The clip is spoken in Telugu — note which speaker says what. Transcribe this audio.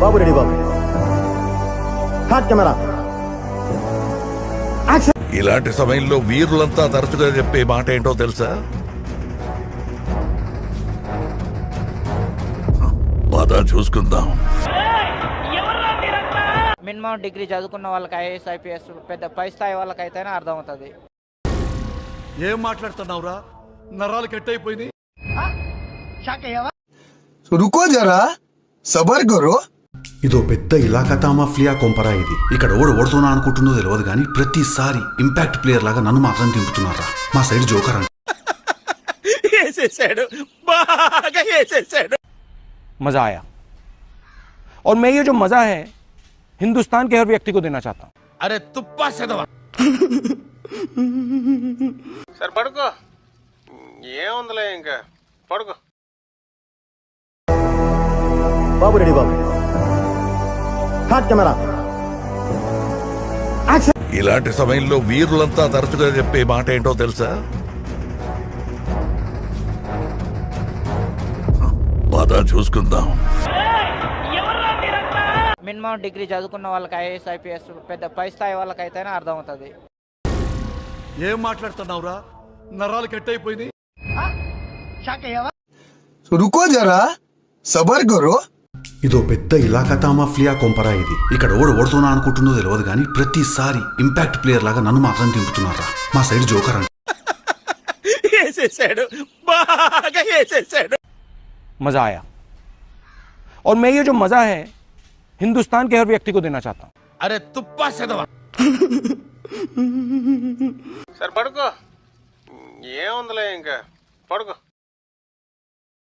Speaker 1: బాబు రెడీ బాబు. Hot camera.
Speaker 2: ఇలాంటి సమయంలో వీరులంతా తరచుగా చెప్పే మాట ఏంటో తెలుసా? పద చూసుకుందాం.
Speaker 3: మినిమం డిగ్రీ చదువుకున్న వాళ్ళకి ఐఏఎస్ ఐపీఎస్ పెద్ద పై స్థాయి వాళ్ళకైతేనే అర్థమవుతుంది.
Speaker 4: ఏం మాట్లాడుతున్నావురా? నరాలు కట్ అయిపోయింది.
Speaker 5: రుకో జరా సబర్ కరో.
Speaker 6: ఇదో పెద్ద ఇలాకా మాఫియా కొంపరా ఇది. ఇక్కడ ఓడుతున్నా అనుకుంటుందో తెలియదు కానీ ప్రతిసారి ఇంపాక్ట్ ప్లేయర్ లాగా నన్ను మాత్రం దింపుతున్నారా. మా సైడ్ జోకర్ అంట.
Speaker 7: मजा आया और मैं ये जो मजा है हिंदुस्तान के हर व्यक्ति को देना चाहता हूं.
Speaker 4: अरे तुप्पा से दवा
Speaker 8: సరే పడుకో, ఏముందిలే ఇంకా పడుకో.
Speaker 1: బాబు రెడీ బాబు. Hot camera.
Speaker 2: ఇలాంటి సమయంలో వీరులంతా తరచుగా చెప్పే మాట ఏంటో తెలుసా? పద చూసుకుందాం.
Speaker 3: మినిమం డిగ్రీ చదువుకున్న వాళ్ళకి ఐఏఎస్ ఐపీఎస్ పెద్ద పై స్థాయి వాళ్ళకైతేనే అర్థమవుతుంది.
Speaker 4: ఏం మాట్లాడుతున్నావురా? నరాలు కట్ అయిపోయింది.
Speaker 5: రుకో జరా సబర్ కరో.
Speaker 6: ఇదో పెద్ద ఇలాకా మాఫియా కొంపరా ఇది. ఇక్కడ ఓడుతున్నా అనుకుంటుందో తెలియదు కానీ ప్రతిసారి ఇంపాక్ట్ ప్లేయర్ లాగా నన్ను మాత్రం దింపుతున్నారా. మా సైడ్ జోకర్ అంట.
Speaker 7: मजा आया और मैं ये जो मजा है हिंदुस्तान के हर व्यक्ति को देना चाहता हूं.
Speaker 4: अरे तुप्पा से दवा
Speaker 8: సరే పడుకో, ఏముందిలే ఇంకా పడుకో.